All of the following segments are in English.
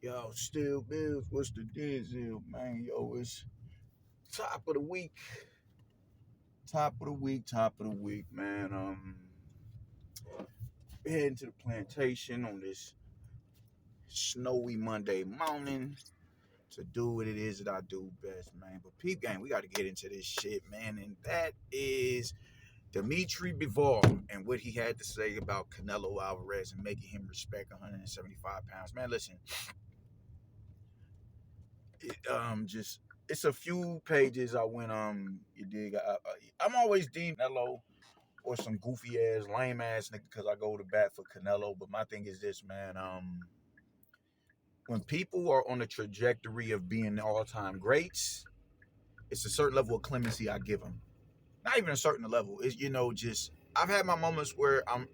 Yo, still Bills, what's the deal, man? Yo, it's top of the week. Top of the week, man. Heading to the plantation on this snowy Monday morning to do what it is that I do best, man. But peep game, we got to get into this shit, man. And that is Dimitri Bivol and what he had to say about Canelo Alvarez and making him respect 175 pounds. Man, listen, just it's a few pages I went you dig I'm always deemed Canelo or some goofy ass lame ass nigga because I go to bat for Canelo, but my thing is this, man. When people are on a trajectory of being all-time greats, it's a certain level of clemency I give them. Not even a certain level. It's just I've had my moments where I'm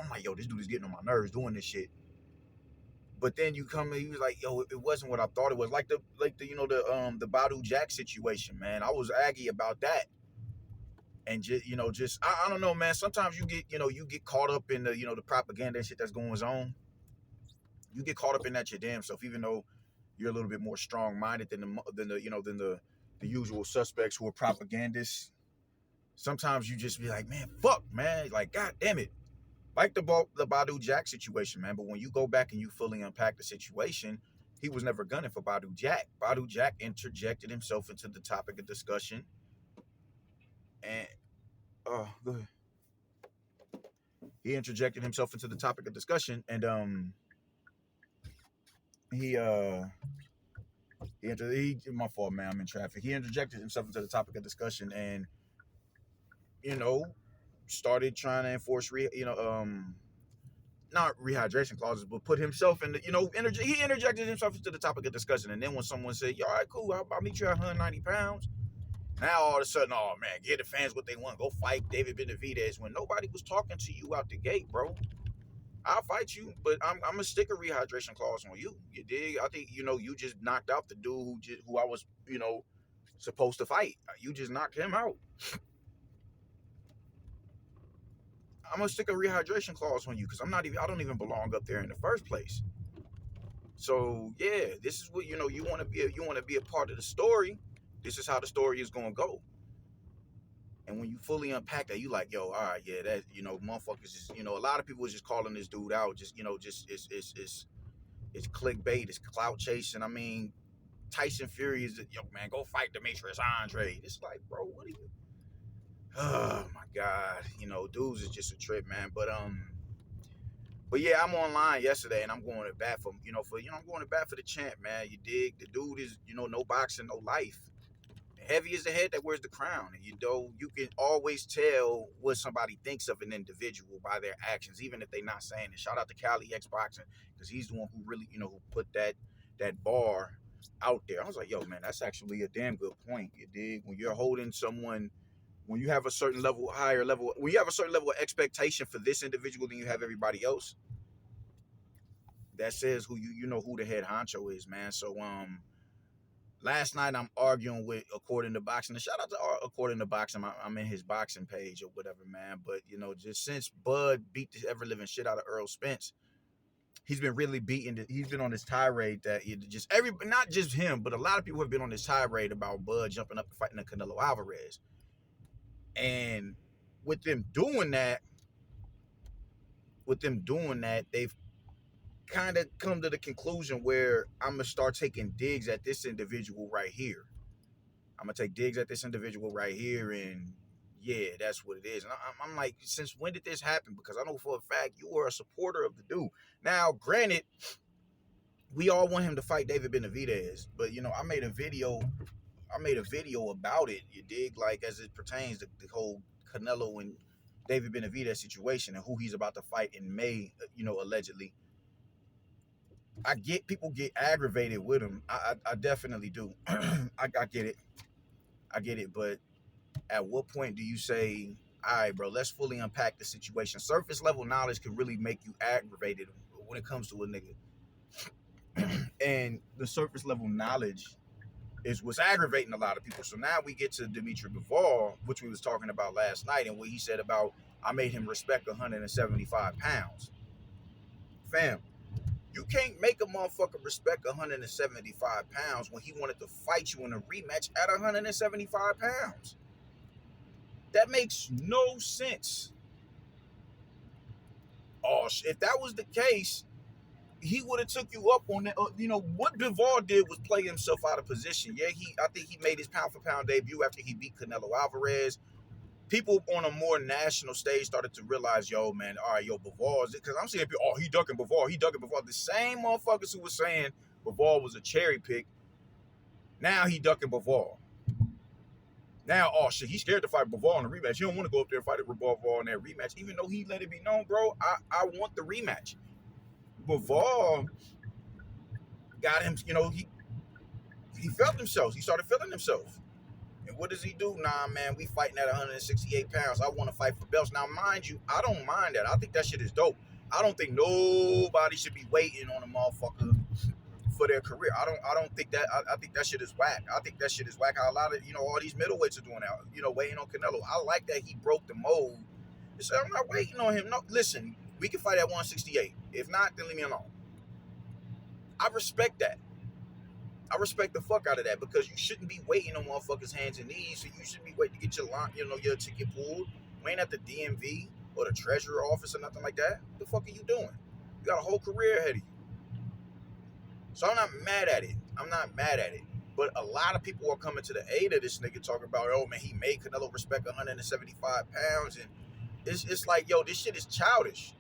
like, yo, this dude is getting on my nerves doing this shit. But then you come and he was like, yo, it wasn't what I thought it was. Like the Badu Jack situation, man. I was aggy about that. And I don't know, man. Sometimes you get caught up in the propaganda and shit that's going on. You get caught up in that your damn self, even though you're a little bit more strong minded than the usual suspects who are propagandists. Sometimes you just be like, man, fuck, man, like, god damn it. Like the Badu Jack situation, man. But when you go back and you fully unpack the situation, he was never gunning for Badu Jack. Badu Jack interjected himself into the topic of discussion. And go ahead. He interjected himself into the topic of discussion, and he my fault, man. I'm in traffic. He interjected himself into the topic of discussion, and you know started trying to enforce not rehydration clauses, but put himself in he interjected himself into the topic of discussion. And then when someone said, "Yo, all right, cool, I'll meet you at 190 pounds," now all of a sudden, oh man, give the fans what they want. Go fight David Benavidez when nobody was talking to you out the gate, bro. I'll fight you, but I'm gonna stick a rehydration clause on you. You dig? I think you just knocked out the dude who I was supposed to fight. You just knocked him out. I'm gonna stick a rehydration clause on you because I don't even belong up there in the first place. So yeah, this is what you want to be a part of the story. This is how the story is gonna go. And when you fully unpack that, you like, yo, all right, yeah, that motherfuckers is a lot of people is just calling this dude out, just it's clickbait, it's clout chasing. I mean, Tyson Fury is yo man, go fight Demetrius Andre. It's like, bro, what are you? Oh my god, dudes is just a trip, man. But yeah, I'm online yesterday, and I'm going to bat I'm going to bat for the champ, man. You dig? The dude is, no boxing, no life. Heavy is the head that wears the crown, and you can always tell what somebody thinks of an individual by their actions, even if they're not saying it. Shout out to Cali X Boxing because he's the one who really, who put that bar out there. I was like, yo, man, that's actually a damn good point. You dig? When you're holding someone, when you have a certain level, higher level, when you have a certain level of expectation for this individual than you have everybody else, that says who who the head honcho is, man. So last night I'm arguing with According to Boxing. And shout out to According to Boxing. I'm in his boxing page or whatever, man. But just since Bud beat the ever living shit out of Earl Spence, he's been really beating. He's been on this tirade that not just him, but a lot of people have been on this tirade about Bud jumping up and fighting the Canelo Alvarez. And with them doing that, they've kind of come to the conclusion where I'm gonna start taking digs at this individual right here. I'm gonna take digs at this individual right here, and yeah, that's what it is. And I'm like, since when did this happen? Because I know for a fact you were a supporter of the dude. Now, granted, we all want him to fight David Benavidez, but I made a video about it. You dig? Like as it pertains to the whole Canelo and David Benavidez situation and who he's about to fight in May. Allegedly. I get people get aggravated with him. I definitely do. I get it. But at what point do you say, all right, bro, let's fully unpack the situation? Surface level knowledge can really make you aggravated when it comes to a nigga. And the surface level knowledge is what's aggravating a lot of people. So now we get to Dimitri Bivol, which we was talking about last night, and what he said about I made him respect 175 pounds. Fam, you can't make a motherfucker respect 175 pounds when he wanted to fight you in a rematch at 175 pounds. That makes no sense. Oh, if that was the case, he would have took you up on that. What Bivol did was play himself out of position. Yeah, I think he made his pound for pound debut after he beat Canelo Alvarez. People on a more national stage started to realize, yo, man, all right, yo, Bivol is it? Because I'm seeing people, oh, he ducking Bivol. The same motherfuckers who were saying Bivol was a cherry pick, now he ducking Bivol. Now, oh shit, he's scared to fight Bivol in a rematch. He don't want to go up there and fight Bivol in that rematch, even though he let it be known, bro, I want the rematch. Bivol got him, he felt himself. He started feeling himself. And what does he do? Nah, man, we fighting at 168 pounds. I want to fight for belts. Now, mind you, I don't mind that. I think that shit is dope. I don't think nobody should be waiting on a motherfucker for their career. I don't think that. I think that shit is whack. I think that shit is whack. How a lot of all these middleweights are doing that. Waiting on Canelo. I like that he broke the mold. He said, I'm not waiting on him. No, listen, we can fight at 168. If not, then leave me alone. I respect that. I respect the fuck out of that because you shouldn't be waiting on motherfuckers' hands and knees. So you shouldn't be waiting to get your line, your ticket pulled. You ain't at the DMV or the treasurer office or nothing like that. What the fuck are you doing? You got a whole career ahead of you. So I'm not mad at it. But a lot of people are coming to the aid of this nigga talking about, oh man, he made Canelo respect 175 pounds. And it's like, yo, this shit is childish.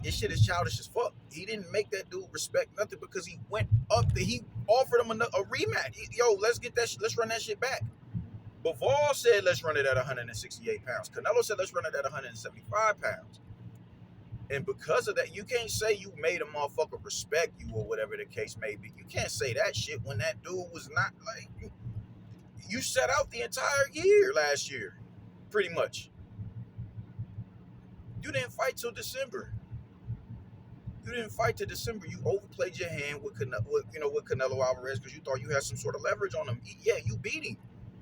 This shit is childish as fuck. He didn't make that dude respect nothing because he went up there. He offered him a rematch. Let's get that. Let's run that shit back. Bivol said, let's run it at 168 pounds. Canelo said, let's run it at 175 pounds. And because of that, you can't say you made a motherfucker respect you or whatever the case may be. You can't say that shit when that dude was not like. You set out the entire year last year, pretty much. You didn't fight till December. You didn't fight to December. You overplayed your hand with Canelo Alvarez because you thought you had some sort of leverage on him. Yeah, you beat him.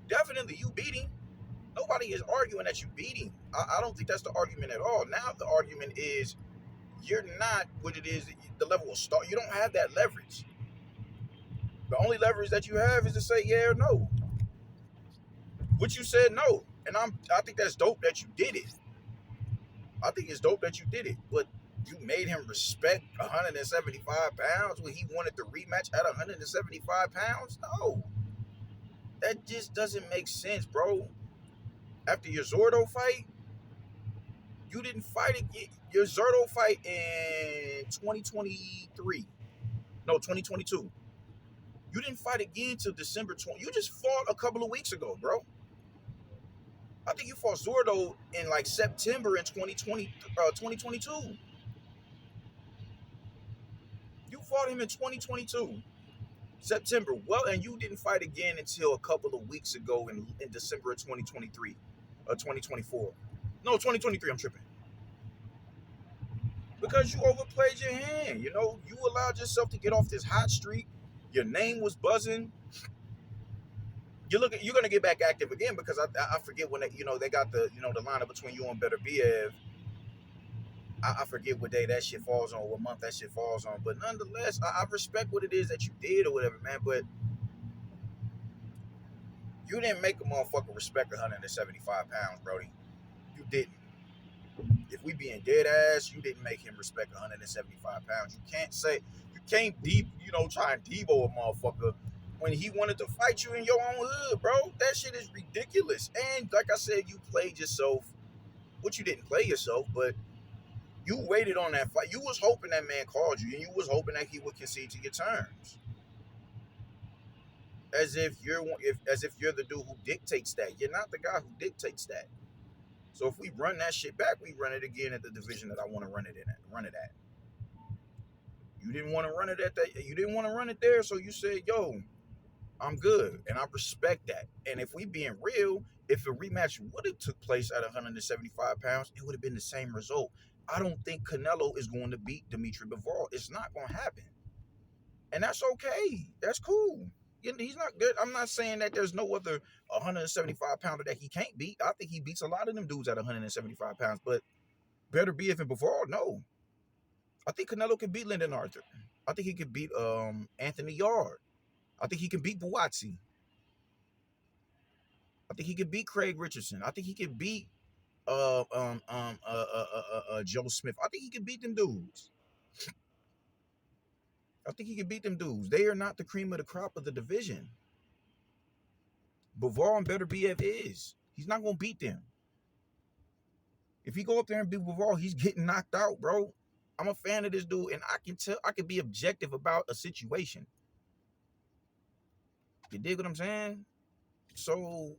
Definitely, you beat him. Nobody is arguing that you beat him. I don't think that's the argument at all. Now the argument is you're not what it is. The level of start. You don't have that leverage. The only leverage that you have is to say yeah or no. Which you said no, and I think that's dope that you did it. I think it's dope that you did it, but you made him respect 175 pounds when he wanted the rematch at 175 pounds? No. That just doesn't make sense, bro. After your Zordo fight, you didn't fight again. Your Zordo fight in 2023. No, 2022. You didn't fight again till December 20. You just fought a couple of weeks ago, bro. I think you fought Zordo in like September in 2022. You fought him in 2022, September. Well, and you didn't fight again until a couple of weeks ago in December of 2023, 2024. No, 2023, I'm tripping. Because you overplayed your hand. You allowed yourself to get off this hot streak. Your name was buzzing. You're gonna get back active again because I forget when they got the the lineup between you and Better Biev. I forget what day that shit falls on, what month that shit falls on. But nonetheless, I respect what it is that you did or whatever, man. But you didn't make a motherfucker respect 175 pounds, Brody. You didn't. If we being dead ass, you didn't make him respect 175 pounds. You can't try and Debo a motherfucker when he wanted to fight you in your own hood, bro. That shit is ridiculous. And like I said, you played yourself. Which you didn't play yourself, but you waited on that fight. You was hoping that man called you, and you was hoping that he would concede to your terms, as if you're the dude who dictates that. You're not the guy who dictates that. So if we run that shit back, we run it again at the division that I want to run it at. You didn't want to run it at that. You didn't want to run it there, so you said, "Yo, I'm good," and I respect that. And if we being real, if a rematch would have took place at 175 pounds, it would have been the same result. I don't think Canelo is going to beat Dimitri Bivol. It's not going to happen. And that's okay. That's cool. He's not good. I'm not saying that there's no other 175 pounder that he can't beat. I think he beats a lot of them dudes at 175 pounds. But Better Biev and Bivol, no. I think Canelo can beat Lyndon Arthur. I think he can beat Anthony Yard. I think he can beat Buatsi. I think he can beat Craig Richardson. I think he can beat Joe Smith. I think he can beat them dudes. I think he can beat them dudes. They are not the cream of the crop of the division. Bivol and Better BF is. He's not gonna beat them. If he go up there and beat Bivol, he's getting knocked out, bro. I'm a fan of this dude, and I can tell I can be objective about a situation. You dig what I'm saying? So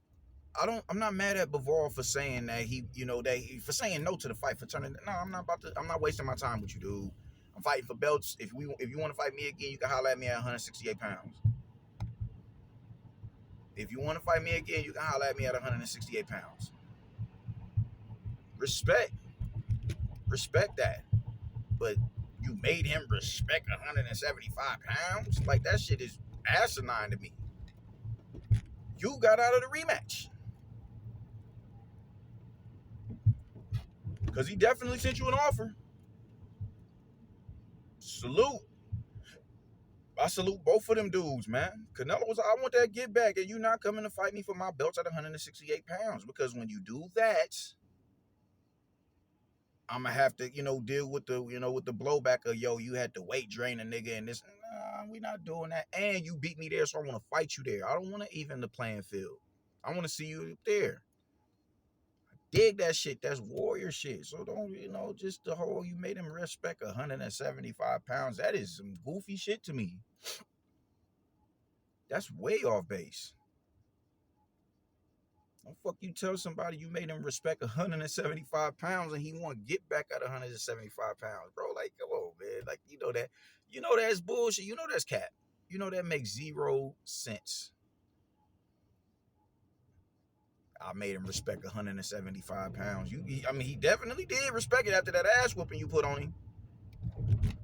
I'm not mad at Bivol for saying that for saying no to the fight, for turning. No, I'm not wasting my time with you, dude. I'm fighting for belts. If you want to fight me again, you can holler at me at 168 pounds. If you want to fight me again, you can holler at me at 168 pounds. Respect that. But you made him respect 175 pounds? Like, that shit is asinine to me. You got out of the rematch. Because he definitely sent you an offer. Salute. I salute both of them dudes, man. Canelo was, I want that get back, and you not coming to fight me for my belts at 168 pounds. Because when you do that, I'm gonna have to, deal with the blowback of, you had to weight drain a nigga and this. Nah, we not doing that. And you beat me there, so I want to fight you there. I don't want to even the playing field. I want to see you there. Dig that shit. That's warrior shit. So don't, just the whole, you made him respect 175 pounds. That is some goofy shit to me. That's way off base. Don't fuck you tell somebody you made him respect 175 pounds and he want to get back at 175 pounds, bro. Like, come on, man. Like, that's bullshit. That's cap. That makes 0 sense. I made him respect 175 pounds. He definitely did respect it after that ass whooping you put on him.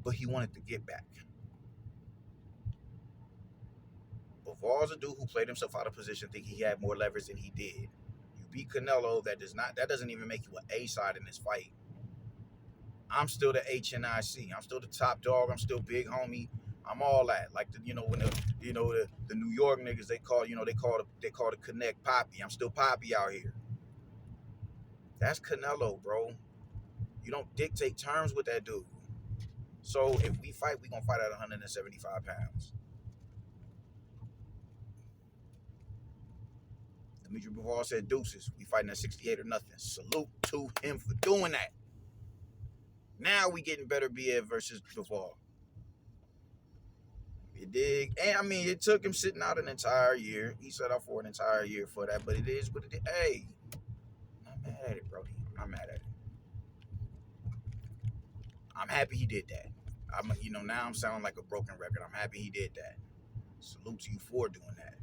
But he wanted to get back. Bivol's a dude who played himself out of position, think he had more leverage than he did. You beat Canelo, that doesn't even make you an A side in this fight. I'm still the HNIC. I'm still the top dog. I'm still big homie. I'm all that. Like when the New York niggas they call the Connect Poppy. I'm still Poppy out here. That's Canelo, bro. You don't dictate terms with that dude. So if we fight, we gonna fight at 175 pounds. Dimitri Bivol said deuces. We fighting at 68 or nothing. Salute to him for doing that. Now we getting Better BF versus Bivol. You dig? And it took him sitting out an entire year. He set out for an entire year for that, but it is what it is. Hey, I'm not mad at it, Brody. I'm not mad at it. I'm happy he did that. Now I'm sounding like a broken record. I'm happy he did that. Salute to you for doing that.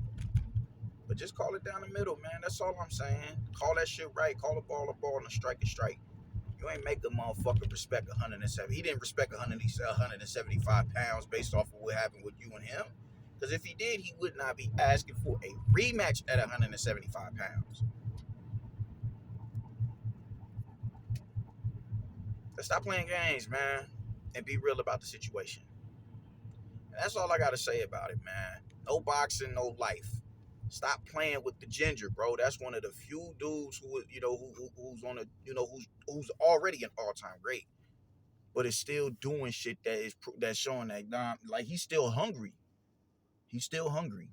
But just call it down the middle, man. That's all I'm saying. Call that shit right. Call a ball, and a strike a strike. You ain't make the motherfucker respect 170. He didn't respect 175 pounds based off of what happened with you and him. Because if he did, he would not be asking for a rematch at 175 pounds. Let's stop playing games, man, and be real about the situation. And that's all I got to say about it, man. No boxing, no life. Stop playing with the ginger, bro. That's one of the few dudes who's on who's already an all-time great, but is still doing shit that's showing that like he's still hungry. He's still hungry,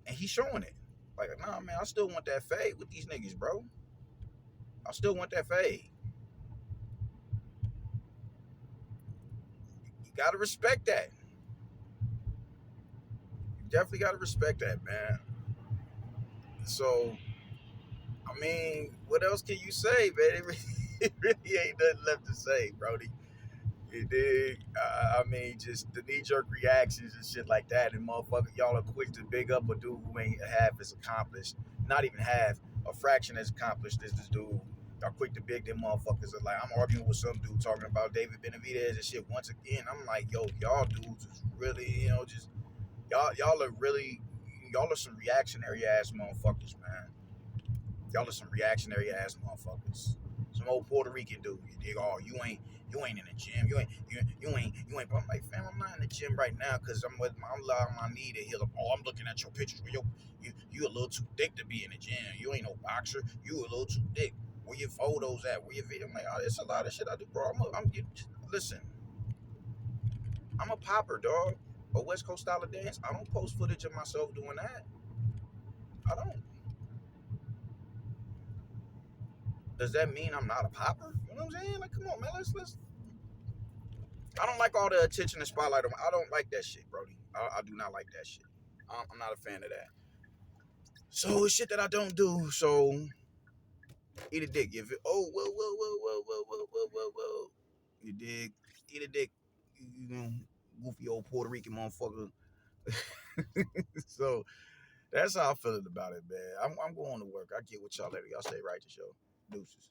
and he's showing it. Like, nah, man, I still want that fade with these niggas, bro. I still want that fade. You gotta respect that. Definitely got to respect that, man. So, what else can you say, man? It really ain't nothing left to say, Brody. You dig? Just the knee-jerk reactions and shit like that, and motherfucker, y'all are quick to big up a dude who ain't half as accomplished. Not even half, a fraction as accomplished as this dude. Y'all quick to big them motherfuckers. Like, I'm arguing with some dude talking about David Benavidez and shit. Once again, I'm like, yo, y'all dudes is really, just... Y'all are some reactionary ass motherfuckers, man. Y'all are some reactionary ass motherfuckers. So some old Puerto Rican dude. You dig? Oh, you ain't in the gym. You ain't. But I'm like, fam, I'm not in the gym right now because I'm on my knee to heal up. Oh, I'm looking at your pictures. You a little too thick to be in the gym. You ain't no boxer. You a little too thick. Where your photos at? Where your video? I'm like, oh, there's a lot of shit I do, bro. Listen. I'm a popper, dog. A West Coast style of dance. I don't post footage of myself doing that. I don't. Does that mean I'm not a popper? You know what I'm saying? Like, come on, man. Let's. I don't like all the attention and spotlight. I don't like that shit, Brody. I do not like that shit. I'm not a fan of that. So it's shit that I don't do. So eat a dick. If it, oh, whoa. You dig? Eat a dick. You know, goofy old Puerto Rican motherfucker. So that's how I'm feeling about it, man. I'm going to work. I get what y'all later. Y'all stay righteous, yo. Deuces.